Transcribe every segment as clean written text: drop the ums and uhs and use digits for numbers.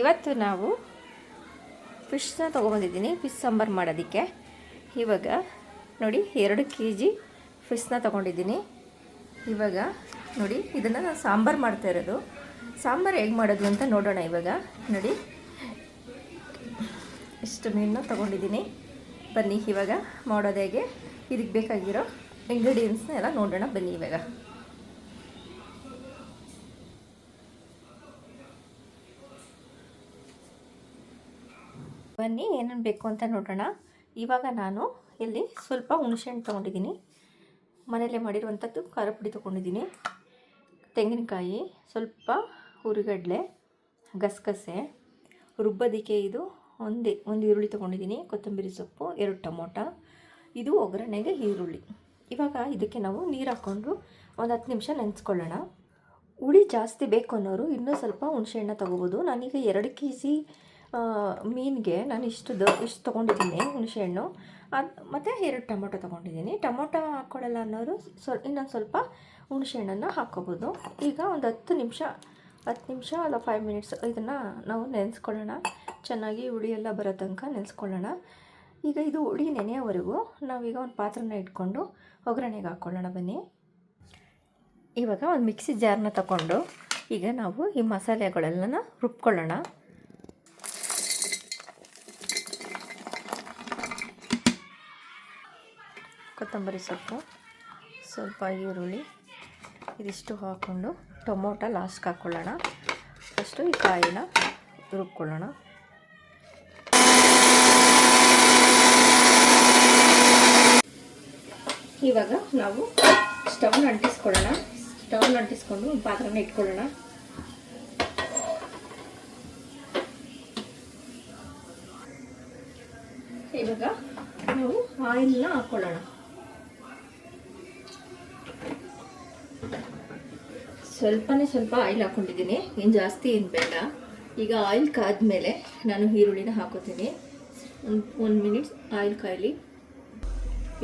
ಇವತ್ತು ನಾವು ಫಿಶ್ನ ತೊಗೊಬಂದಿದ್ದೀನಿ ಫಿಶ್ ಸಾಂಬಾರು ಮಾಡೋದಕ್ಕೆ. ಇವಾಗ ನೋಡಿ 2 kg ಫಿಶ್ನ ತೊಗೊಂಡಿದ್ದೀನಿ. ಇವಾಗ ನೋಡಿ ಇದನ್ನು ನಾನು ಸಾಂಬಾರು ಮಾಡ್ತಾ ಇರೋದು. ಸಾಂಬಾರು ಹೇಗೆ ಮಾಡೋದು ಅಂತ ನೋಡೋಣ. ಇವಾಗ ನೋಡಿ ಇಷ್ಟು ಮೀನನ್ನ ತೊಗೊಂಡಿದ್ದೀನಿ. ಬನ್ನಿ ಇವಾಗ ಮಾಡೋದು ಹೇಗೆ, ಇದಕ್ಕೆ ಬೇಕಾಗಿರೋ ಇಂಗ್ರೀಡಿಯೆಂಟ್ಸ್ನ ಎಲ್ಲ ನೋಡೋಣ ಬನ್ನಿ. ಇವಾಗ ಬನ್ನಿ ಏನೇನು ಬೇಕು ಅಂತ ನೋಡೋಣ. ಇವಾಗ ನಾನು ಇಲ್ಲಿ ಸ್ವಲ್ಪ ಹುಣಸೆಹಣ್ಣು ತೊಗೊಂಡಿದ್ದೀನಿ, ಮನೆಯಲ್ಲೇ ಮಾಡಿರುವಂಥದ್ದು ಖಾರ ಪುಡಿ ತೊಗೊಂಡಿದ್ದೀನಿ, ತೆಂಗಿನಕಾಯಿ, ಸ್ವಲ್ಪ ಹುರಿಗಡಲೆ, ಗಸಗಸೆ, ರುಬ್ಬೋದಕ್ಕೆ ಇದು ಒಂದು ಈರುಳ್ಳಿ ತೊಗೊಂಡಿದ್ದೀನಿ, ಕೊತ್ತಂಬರಿ ಸೊಪ್ಪು, 2 ಟೊಮೊಟೊ, ಇದು ಒಗ್ಗರಣೆಗೆ ಈರುಳ್ಳಿ. ಇವಾಗ ಇದಕ್ಕೆ ನಾವು ನೀರು ಹಾಕ್ಕೊಂಡು ಒಂದು 10 ನಿಮಿಷ ನೆನೆಸ್ಕೊಳ್ಳೋಣ. ಹುಳಿ ಜಾಸ್ತಿ ಬೇಕು ಅನ್ನೋರು ಇನ್ನೂ ಸ್ವಲ್ಪ ಹುಣಸೆಹಣ್ಣ ತೊಗೋಬೋದು. ನಾನೀಗ 2 kg ಮೀನಿಗೆ ನಾನು ಇಷ್ಟು ತೊಗೊಂಡಿದ್ದೀನಿ ಹುಣಸೆಹಣ್ಣು, ಮತ್ತು 2 ಟೊಮೊಟೊ ತೊಗೊಂಡಿದ್ದೀನಿ. ಟೊಮೊಟೊ ಹಾಕ್ಕೊಳ್ಳಲ್ಲ ಅನ್ನೋರು ಇನ್ನೊಂದು ಸ್ವಲ್ಪ ಹುಣಸೆಹಣ್ಣನ್ನು ಹಾಕ್ಕೋಬೋದು. ಈಗ ಒಂದು 10 ನಿಮಿಷ ಅಲ್ಲ 5 ಮಿನಿಟ್ಸ್ ಇದನ್ನು ನಾವು ನೆನೆಸ್ಕೊಳ್ಳೋಣ. ಚೆನ್ನಾಗಿ ಹುಳಿ ಎಲ್ಲ ಬರೋ ತನಕ ನೆನೆಸ್ಕೊಳ್ಳೋಣ. ಈಗ ಇದು ಹುಳಿ ನೆನೆಯೋವರೆಗೂ ನಾವೀಗ ಒಂದು ಪಾತ್ರೆನ ಇಟ್ಕೊಂಡು ಒಗ್ಗರಣೆಗೆ ಹಾಕ್ಕೊಳ್ಳೋಣ ಬನ್ನಿ. ಇವಾಗ ಒಂದು ಮಿಕ್ಸಿ ಜಾರ್ನ ತಗೊಂಡು ಈಗ ನಾವು ಈ ಮಸಾಲೆಗಳೆಲ್ಲನ ರುಬ್ಕೊಳ್ಳೋಣ. ಕೊತ್ತಂಬರಿ ಸೊಪ್ಪು, ಸ್ವಲ್ಪ ಈರುಳ್ಳಿ, ಇದಿಷ್ಟು ಹಾಕ್ಕೊಂಡು ಟೊಮೊಟೊ ಲಾಸ್ಟ್ಗೆ ಹಾಕ್ಕೊಳ್ಳೋಣ. ಫಸ್ಟು ಈ ಕಾಯಿನ ರುಬ್ಕೊಳ್ಳೋಣ. ಇವಾಗ ನಾವು ಸ್ಟವ್ನ ಅಂಟಿಸ್ಕೊಂಡು ಒಂದು ಪಾತ್ರೆನ ಇಟ್ಕೊಳ್ಳೋಣ. ಇವಾಗ ನಾವು ಆಯಿಲ್ನ ಹಾಕ್ಕೊಳ್ಳೋಣ. ಸ್ವಲ್ಪ ಆಯಿಲ್ ಹಾಕ್ಕೊಂಡಿದ್ದೀನಿ, ಏನು ಜಾಸ್ತಿ ಏನು ಬೇಡ. ಈಗ ಆಯಿಲ್ ಕಾದ್ಮೇಲೆ ನಾನು ಈರುಳ್ಳಿನ ಹಾಕೋತೀನಿ. ಒಂದು ಮಿನಿಟ್ ಆಯಿಲ್ ಕಾಯಲಿ.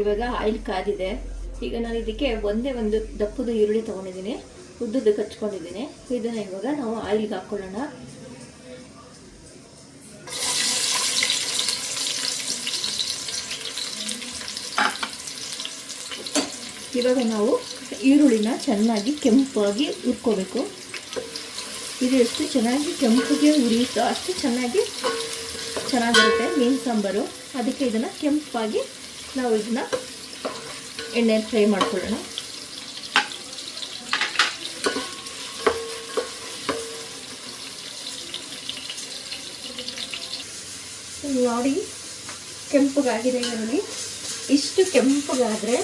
ಇವಾಗ ಆಯಿಲ್ ಕಾದಿದೆ. ಈಗ ನಾನು ಇದಕ್ಕೆ ಒಂದು ದಪ್ಪದ ಈರುಳ್ಳಿ ತೊಗೊಂಡಿದ್ದೀನಿ, ಉದ್ದಕ್ಕೆ ಹಚ್ಕೊಂಡಿದ್ದೀನಿ. ಇದನ್ನು ಇವಾಗ ನಾವು ಆಯಿಲ್ಗೆ ಹಾಕ್ಕೊಳ್ಳೋಣ. ಇವಾಗ ನಾವು ಈರುಳ್ಳಿನ ಚೆನ್ನಾಗಿ ಕೆಂಪಾಗಿ ಹುರ್ಕೋಬೇಕು. ಇದು ಎಷ್ಟು ಚೆನ್ನಾಗಿ ಕೆಂಪಿಗೆ ಹುರಿಯುತ್ತೋ ಅಷ್ಟು ಚೆನ್ನಾಗಿರುತ್ತೆ ಮೀನು ಸಾಂಬಾರು. ಅದಕ್ಕೆ ಇದನ್ನು ಕೆಂಪಾಗಿ ನಾವು ಇದನ್ನು ಎಣ್ಣೆಯಲ್ಲಿ ಫ್ರೈ ಮಾಡ್ಕೊಳ್ಳೋಣ. ನೋಡಿ ಕೆಂಪಗಾಗಿದೆ ಈರುಳ್ಳಿ. ಇಷ್ಟು ಕೆಂಪಗಾದರೆ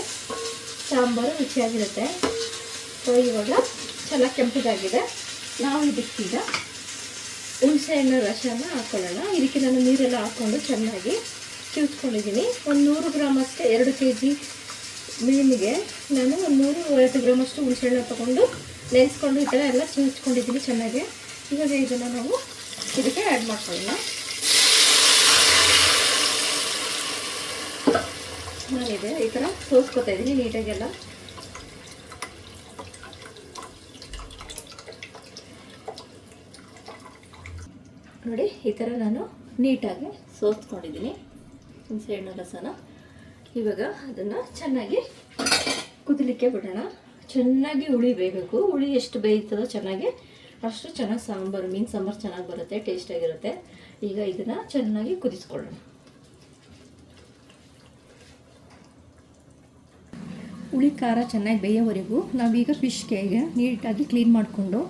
ಸಾಂಬಾರು ರುಚಿಯಾಗಿರುತ್ತೆ. ಸೊ ಇವಾಗ ಚೆನ್ನಾಗಿ ಕೆಂಪಗಾಗಿದೆ. ನಾವು ಇದಕ್ಕೀಗ ಹುಣಸೆಹಣ್ಣು ರಸನ ಹಾಕ್ಕೊಳ್ಳೋಣ. ಇದಕ್ಕೆ ನಾನು ನೀರೆಲ್ಲ ಹಾಕ್ಕೊಂಡು ಚೆನ್ನಾಗಿ ಕಿವುಚ್ಕೊಂಡಿದ್ದೀನಿ. ಒಂದು 100 ಗ್ರಾಮಷ್ಟು 2 kg ಮೀನಿಗೆ ನಾನು ಒಂದು 150 ಗ್ರಾಮಷ್ಟು ಹುಣಸೆಹಣ್ಣು ತೊಗೊಂಡು ನೆನೆಸ್ಕೊಂಡು ಈ ಥರ ಎಲ್ಲ ಕಿವುಚ್ಕೊಂಡಿದ್ದೀನಿ ಚೆನ್ನಾಗಿ. ಇವಾಗ ಇದನ್ನು ನಾವು ಇದಕ್ಕೆ ಆ್ಯಡ್ ಮಾಡ್ಕೊಳ್ಳೋಣ. ನಾನಿದೆ ಈ ಥರ ಸೋಸ್ಕೊತಾ ಇದ್ದೀನಿ ನೀಟಾಗೆಲ್ಲ. ನೋಡಿ ಈ ಥರ ನಾನು ನೀಟಾಗಿ ಸೋಸ್ಕೊಂಡಿದ್ದೀನಿ ಹುಣಸೆಹಣ್ಣು ರಸನ. ಇವಾಗ ಅದನ್ನು ಚೆನ್ನಾಗಿ ಕುದಿಲಿಕ್ಕೆ ಬಿಡೋಣ. ಚೆನ್ನಾಗಿ ಹುಳಿ ಬೇಯಬೇಕು. ಹುಳಿ ಎಷ್ಟು ಬೇಯ್ತದೋ ಚೆನ್ನಾಗಿ ಅಷ್ಟು ಚೆನ್ನಾಗಿ ಸಾಂಬಾರು ಮೀನು ಸಾಂಬಾರು ಚೆನ್ನಾಗಿ ಬರುತ್ತೆ, ಟೇಸ್ಟಾಗಿರುತ್ತೆ. ಈಗ ಇದನ್ನು ಚೆನ್ನಾಗಿ ಕುದಿಸ್ಕೊಳ್ಳೋಣ. ಹುಳಿ ಖಾರ ಚೆನ್ನಾಗಿ ಬೇಯೋವರೆಗೂ ನಾವೀಗ ಫಿಶ್ಗೆ ಈಗ ನೀಟಾಗಿ ಕ್ಲೀನ್ ಮಾಡಿಕೊಂಡು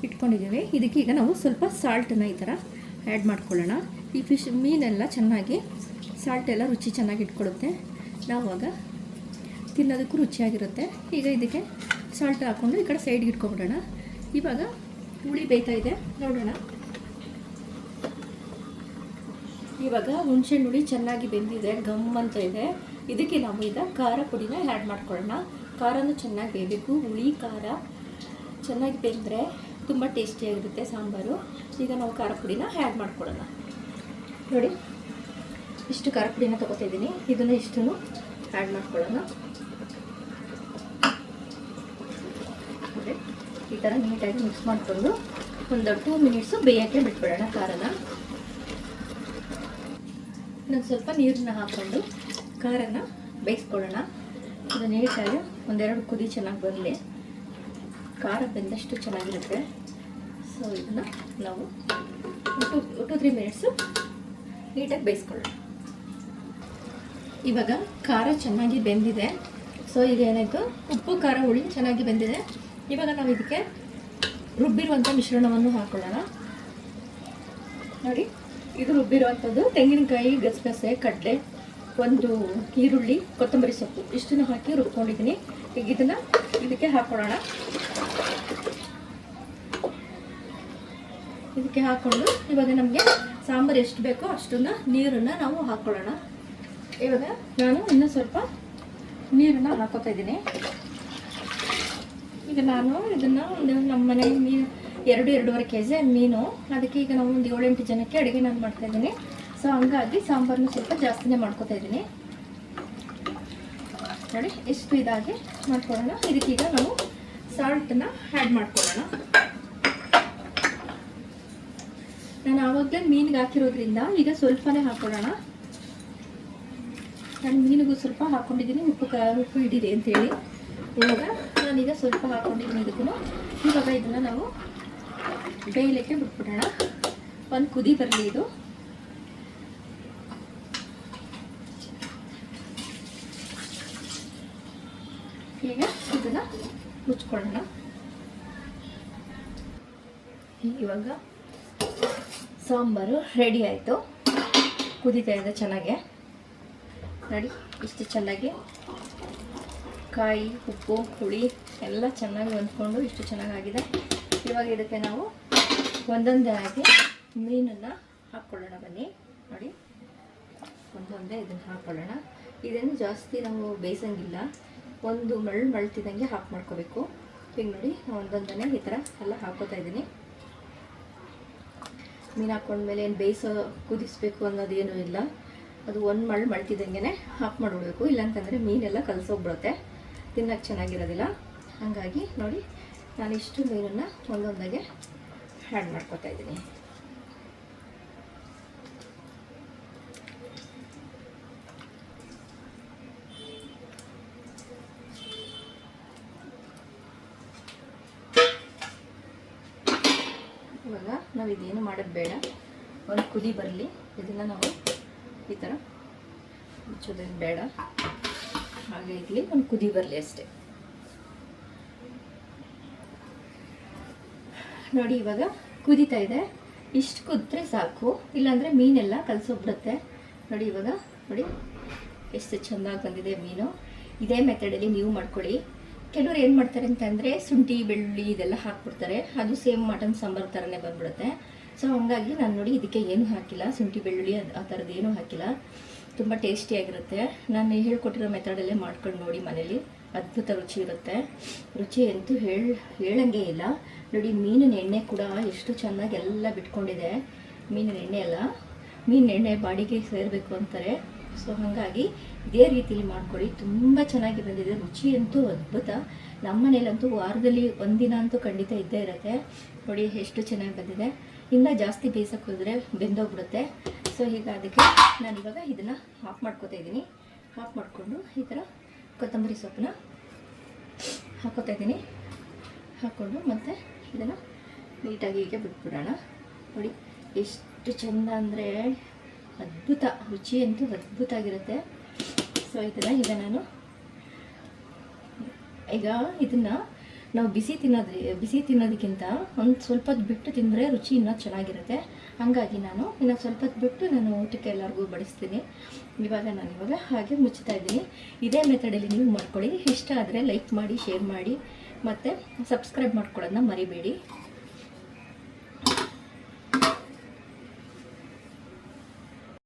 ಇಟ್ಕೊಂಡಿದ್ದೀವಿ. ಇದಕ್ಕೆ ಈಗ ನಾವು ಸ್ವಲ್ಪ ಸಾಲ್ಟನ್ನು ಈ ಥರ ಆ್ಯಡ್ ಮಾಡ್ಕೊಳ್ಳೋಣ. ಈ ಮೀನೆಲ್ಲ ಚೆನ್ನಾಗಿ ಸಾಲ್ಟೆಲ್ಲ ರುಚಿ ಚೆನ್ನಾಗಿ ಇಟ್ಕೊಳ್ಳುತ್ತೆ. ನಾವಾಗ ತಿನ್ನೋದಕ್ಕೂ ರುಚಿಯಾಗಿರುತ್ತೆ. ಈಗ ಇದಕ್ಕೆ ಸಾಲ್ಟ್ ಹಾಕ್ಕೊಂಡು ಈ ಕಡೆ ಸೈಡ್ಗೆ ಇಟ್ಕೊಂಡ್ಬಿಡೋಣ. ಇವಾಗ ಹುಳಿ ಬೇಯ್ತಾ ಇದೆ ನೋಡೋಣ. ಇವಾಗ ಹುಣಸೆಹಣ್ಣು ಹುಳಿ ಚೆನ್ನಾಗಿ ಬೆಂದಿದೆ, ಗಮ್ ಅಂತ ಇದೆ. ಇದಕ್ಕೆ ನಾವು ಈಗ ಖಾರ ಪುಡಿನ ಆ್ಯಡ್ ಮಾಡ್ಕೊಳ್ಳೋಣ. ಖಾರನೂ ಚೆನ್ನಾಗಿ ಬೇಯಬೇಕು. ಹುಳಿ ಖಾರ ಚೆನ್ನಾಗಿ ಬೆಂದರೆ ತುಂಬ ಟೇಸ್ಟಿಯಾಗಿರುತ್ತೆ ಸಾಂಬಾರು. ಈಗ ನಾವು ಖಾರ ಪುಡಿನ ಆ್ಯಡ್ ಮಾಡ್ಕೊಳ್ಳೋಣ. ನೋಡಿ ಇಷ್ಟು ಖಾರ ಪುಡಿನ ತೊಗೋತಾ ಇದ್ದೀನಿ. ಇದನ್ನು ಇಷ್ಟನ್ನು ಆ್ಯಡ್ ಮಾಡ್ಕೊಳ್ಳೋಣ. ಈ ಥರ ನೀಟಾಗಿ ಮಿಕ್ಸ್ ಮಾಡಿಕೊಂಡು ಒಂದು 2 ಮಿನಿಟ್ಸು ಬೇಯೋಕ್ಕೆ ಬಿಟ್ಬಿಡೋಣ ಖಾರನ. ಇನ್ನೊಂದು ಸ್ವಲ್ಪ ನೀರನ್ನ ಹಾಕ್ಕೊಂಡು ಖಾರನ ಬೇಯಿಸ್ಕೊಳ್ಳೋಣ. ಇದು ನೀಟಾಗಿ ಒಂದೆರಡು ಕುದಿ ಚೆನ್ನಾಗಿ ಬರಲಿ. ಖಾರ ಬೆಂದಷ್ಟು ಚೆನ್ನಾಗಿರುತ್ತೆ. ಸೊ ಇದನ್ನು ನಾವು 2-3 ಮಿನಿಟ್ಸು ನೀಟಾಗಿ ಬೇಯಿಸ್ಕೊಳ್ಳೋಣ. ಇವಾಗ ಖಾರ ಚೆನ್ನಾಗಿ ಬೆಂದಿದೆ. ಸೊ ಈಗ ಏನಾಯಿತು, ಉಪ್ಪು ಖಾರ ಹುಳಿ ಚೆನ್ನಾಗಿ ಬೆಂದಿದೆ. ಇವಾಗ ನಾವು ಇದಕ್ಕೆ ರುಬ್ಬಿರುವಂಥ ಮಿಶ್ರಣವನ್ನು ಹಾಕ್ಕೊಳ್ಳೋಣ. ನೋಡಿ, ಇದು ರುಬ್ಬಿರುವಂಥದ್ದು ತೆಂಗಿನಕಾಯಿ, ಗಸಗಸೆ, ಕಡಲೆ, ಒಂದು ಈರುಳ್ಳಿ, ಕೊತ್ತಂಬರಿ ಸೊಪ್ಪು ಇಷ್ಟನ್ನು ಹಾಕಿ ರುಬ್ಕೊಂಡಿದ್ದೀನಿ. ಈಗ ಇದನ್ನು ಇದಕ್ಕೆ ಹಾಕ್ಕೊಳ್ಳೋಣ. ಇದಕ್ಕೆ ಹಾಕ್ಕೊಂಡು ಇವಾಗ ನಮಗೆ ಸಾಂಬಾರು ಎಷ್ಟು ಬೇಕೋ ಅಷ್ಟನ್ನು ನೀರನ್ನು ನಾವು ಹಾಕ್ಕೊಳ್ಳೋಣ. ಇವಾಗ ನಾನು ಇನ್ನೂ ಸ್ವಲ್ಪ ನೀರನ್ನು ಹಾಕೋತಾ ಇದ್ದೀನಿ. ಈಗ ನಾನು ಇದನ್ನು ನಮ್ಮ ಮನೆಗೆ ಮೀನು 2-2.5 kg ಮೀನು, ಅದಕ್ಕೆ ಈಗ ನಾವು ಒಂದು 7-8 ಜನಕ್ಕೆ ಅಡುಗೆ ನಾನು ಮಾಡ್ತಾಯಿದ್ದೀನಿ. ಸೊ ಹಂಗಾಗಿ ಸಾಂಬಾರನ್ನ ಸ್ವಲ್ಪ ಜಾಸ್ತಿನೇ ಮಾಡ್ಕೊತಾ ಇದ್ದೀನಿ. ನೋಡಿ ಎಷ್ಟು ಇದಾಗಿ ಮಾಡ್ಕೊಳ್ಳೋಣ. ಇದಕ್ಕೀಗ ನಾವು ಸಾಲ್ಟನ್ನು ಆ್ಯಡ್ ಮಾಡ್ಕೊಳ್ಳೋಣ. ನಾನು ಆವಾಗಲೇ ಮೀನಿಗೆ ಹಾಕಿರೋದ್ರಿಂದ ಈಗ ಸ್ವಲ್ಪನೇ ಹಾಕ್ಕೊಳ್ಳೋಣ. ನಾನು ಮೀನಿಗೂ ಸ್ವಲ್ಪ ಹಾಕ್ಕೊಂಡಿದ್ದೀನಿ, ಉಪ್ಪು ಹಿಡಿದೆ ಅಂತೇಳಿ. ಇವಾಗ ನಾನೀಗ ಸ್ವಲ್ಪ ಹಾಕ್ಕೊಂಡಿದ್ದೀನಿ ಇದಕ್ಕೂ. ಇವಾಗ ಇದನ್ನು ನಾವು ಬೇಯಲಿಕ್ಕೆ ಬಿಟ್ಬಿಡೋಣ. ಒಂದು ಕುದಿ ಬರಲಿ ಇದು. ಈಗ ಇದನ್ನು ಮುಚ್ಕೊಳ್ಳೋಣ. ಇವಾಗ ಸಾಂಬಾರು ರೆಡಿ ಆಯಿತು. ಕುದೀತಾ ಇದೆ ಚೆನ್ನಾಗೆ. ನೋಡಿ ಇಷ್ಟು ಚೆನ್ನಾಗಿ ಕಾಯಿ, ಉಪ್ಪು, ಹುಳಿ ಎಲ್ಲ ಚೆನ್ನಾಗಿ ಹೊಂದ್ಕೊಂಡು ಇಷ್ಟು ಚೆನ್ನಾಗಾಗಿದೆ. ಇವಾಗ ಇದಕ್ಕೆ ನಾವು ಒಂದೊಂದೇ ಆಗಿ ಮೀನನ್ನು ಹಾಕ್ಕೊಳ್ಳೋಣ. ಬನ್ನಿ ನೋಡಿ, ಒಂದೊಂದೇ ಇದನ್ನು ಹಾಕ್ಕೊಳ್ಳೋಣ. ಇದನ್ನು ಜಾಸ್ತಿ ನಾವು ಬೇಯಿಸಂಗಿಲ್ಲ, ಒಂದು ಮಳ್ತಿದಂಗೆ ಹಾಕಿ ಮಾಡ್ಕೋಬೇಕು. ಈಗ ನೋಡಿ ಒಂದೊಂದನೇ ಈ ಥರ ಎಲ್ಲ ಹಾಕೋತಾ ಇದ್ದೀನಿ. ಮೀನು ಹಾಕ್ಕೊಂಡ್ಮೇಲೆ ಏನು ಕುದಿಸ್ಬೇಕು ಅನ್ನೋದೇನೂ ಇಲ್ಲ. ಅದು ಒಂದು ಮಳ್ತಿದಂಗೆ ಹಾಕಿ ಮಾಡಿಬಿಡ್ಬೇಕು. ಇಲ್ಲಾಂತಂದರೆ ಮೀನೆಲ್ಲ ಕಲಸೋಗ್ಬಿಡುತ್ತೆ, ತಿನ್ನೋಕ್ಕೆ ಚೆನ್ನಾಗಿರೋದಿಲ್ಲ. ಹಾಗಾಗಿ ನೋಡಿ ನಾನು ಇಷ್ಟು ಮೀನನ್ನು ಒಂದೊಂದಾಗೆ ಆ್ಯಡ್ ಮಾಡ್ಕೊತಾ ಇದ್ದೀನಿ. ಇವಾಗ ನಾವು ಇದೇನು ಮಾಡೋದು ಬೇಡ, ಒಂದು ಕುದಿ ಬರಲಿ. ಇದನ್ನು ನಾವು ಈ ಥರ ಮುಚ್ಚೋದೇನು ಬೇಡ, ಹಾಗೆ ಇರಲಿ, ಒಂದು ಕುದಿ ಬರಲಿ ಅಷ್ಟೇ. ನೋಡಿ ಇವಾಗ ಕುದೀತಾ ಇದೆ. ಇಷ್ಟು ಕುದ್ರೆ ಸಾಕು, ಇಲ್ಲಾಂದರೆ ಮೀನೆಲ್ಲ ಕಲಸೋಗ್ಬಿಡುತ್ತೆ. ನೋಡಿ ಇವಾಗ ನೋಡಿ ಎಷ್ಟು ಚೆಂದಾಗಿ ಬಂದಿದೆ ಮೀನು. ಇದೇ ಮೆಥಡಲ್ಲಿ ನೀವು ಮಾಡ್ಕೊಳ್ಳಿ. ಕೆಲವ್ರು ಏನು ಮಾಡ್ತಾರೆ ಅಂತಂದರೆ ಶುಂಠಿ, ಬೆಳ್ಳುಳ್ಳಿ ಇದೆಲ್ಲ ಹಾಕ್ಬಿಡ್ತಾರೆ. ಅದು ಸೇಮ್ ಮಟನ್ ಸಾಂಬಾರು ಥರನೇ ಬಂದ್ಬಿಡುತ್ತೆ. ಸೊ ಹಂಗಾಗಿ ನಾನು ನೋಡಿ ಇದಕ್ಕೆ ಏನು ಹಾಕಿಲ್ಲ, ಶುಂಠಿ, ಬೆಳ್ಳುಳ್ಳಿ ಆ ಥರದ್ದು ಏನೂ ಹಾಕಿಲ್ಲ. ತುಂಬ ಟೇಸ್ಟಿಯಾಗಿರುತ್ತೆ. ನಾನು ಹೇಳ್ಕೊಟ್ಟಿರೋ ಮೆಥಡಲ್ಲೇ ಮಾಡ್ಕೊಂಡು ನೋಡಿ ಮನೇಲಿ, ಅದ್ಭುತ ರುಚಿ ಇರುತ್ತೆ. ರುಚಿ ಅಂತೂ ಹೇಳಂಗೆ ಇಲ್ಲ. ನೋಡಿ ಮೀನಿನ ಎಣ್ಣೆ ಕೂಡ ಎಷ್ಟು ಚೆನ್ನಾಗಿ ಎಲ್ಲ ಬಿಟ್ಕೊಂಡಿದೆ. ಮೀನಿನ ಎಣ್ಣೆ ಎಲ್ಲ, ಮೀನಿನ ಎಣ್ಣೆ ಬಾಡಿಗೆ ಸೇರಬೇಕು ಅಂತಾರೆ. ಸೊ ಹಾಗಾಗಿ ಇದೇ ರೀತಿಲಿ ಮಾಡ್ಕೊಳ್ಳಿ, ತುಂಬ ಚೆನ್ನಾಗಿ ಬಂದಿದೆ. ರುಚಿ ಅಂತೂ ಅದ್ಭುತ. ನಮ್ಮ ಮನೇಲಂತೂ ವಾರದಲ್ಲಿ ಒಂದಿನ ಅಂತೂ ಖಂಡಿತ ಇದ್ದೇ ಇರುತ್ತೆ. ನೋಡಿ ಎಷ್ಟು ಚೆನ್ನಾಗಿ ಬಂದಿದೆ. ಇನ್ನು ಜಾಸ್ತಿ ಬೇಯಿಸೋಕೆ ಹೋದರೆ ಬೆಂದೋಗ್ಬಿಡುತ್ತೆ. ಸೊ ಈಗ ಅದಕ್ಕೆ ನಾನಿವಾಗ ಇದನ್ನು ಆಫ್ ಮಾಡ್ಕೊತಾ ಇದ್ದೀನಿ. ಆಫ್ ಮಾಡಿಕೊಂಡು ಈ ಥರ ಕೊತ್ತಂಬರಿ ಸೊಪ್ಪನ್ನ ಹಾಕೋತಾ ಇದ್ದೀನಿ. ಹಾಕ್ಕೊಂಡು ಮತ್ತು ಇದನ್ನು ನೀಟಾಗಿ ಹೀಗೆ ಬಿಟ್ಬಿಡೋಣ. ನೋಡಿ ಎಷ್ಟು ಚೆಂದ ಅಂದರೆ ಅದ್ಭುತ, ರುಚಿ ಅಂತೂ ಅದ್ಭುತ ಆಗಿರುತ್ತೆ. ಸೊ ಇದನ್ನು ಈಗ ನಾನು ಇದನ್ನು ನಾವು ಬಿಸಿ ತಿನ್ನೋದಕ್ಕಿಂತ ಒಂದು ಸ್ವಲ್ಪ ಹೊತ್ತು ಬಿಟ್ಟು ತಿಂದರೆ ರುಚಿ ಇನ್ನೂ ಚೆನ್ನಾಗಿರುತ್ತೆ. ಹಾಗಾಗಿ ನಾನು ಇನ್ನು ಸ್ವಲ್ಪ ಹೊತ್ತು ಬಿಟ್ಟು ನಾನು ಊಟಕ್ಕೆ ಎಲ್ಲರಿಗೂ ಬಡಿಸ್ತೀನಿ. ಇವಾಗ ಹಾಗೆ ಮುಚ್ತಾ ಇದ್ದೀನಿ. ಇದೇ ಮೆಥಡಲ್ಲಿ ನೀವು ಮಾಡ್ಕೊಳ್ಳಿ. ಇಷ್ಟ ಆದರೆ ಲೈಕ್ ಮಾಡಿ, ಶೇರ್ ಮಾಡಿ ಮತ್ತು ಸಬ್ಸ್ಕ್ರೈಬ್ ಮಾಡ್ಕೊಳ್ಳೋದನ್ನ ಮರಿಬೇಡಿ.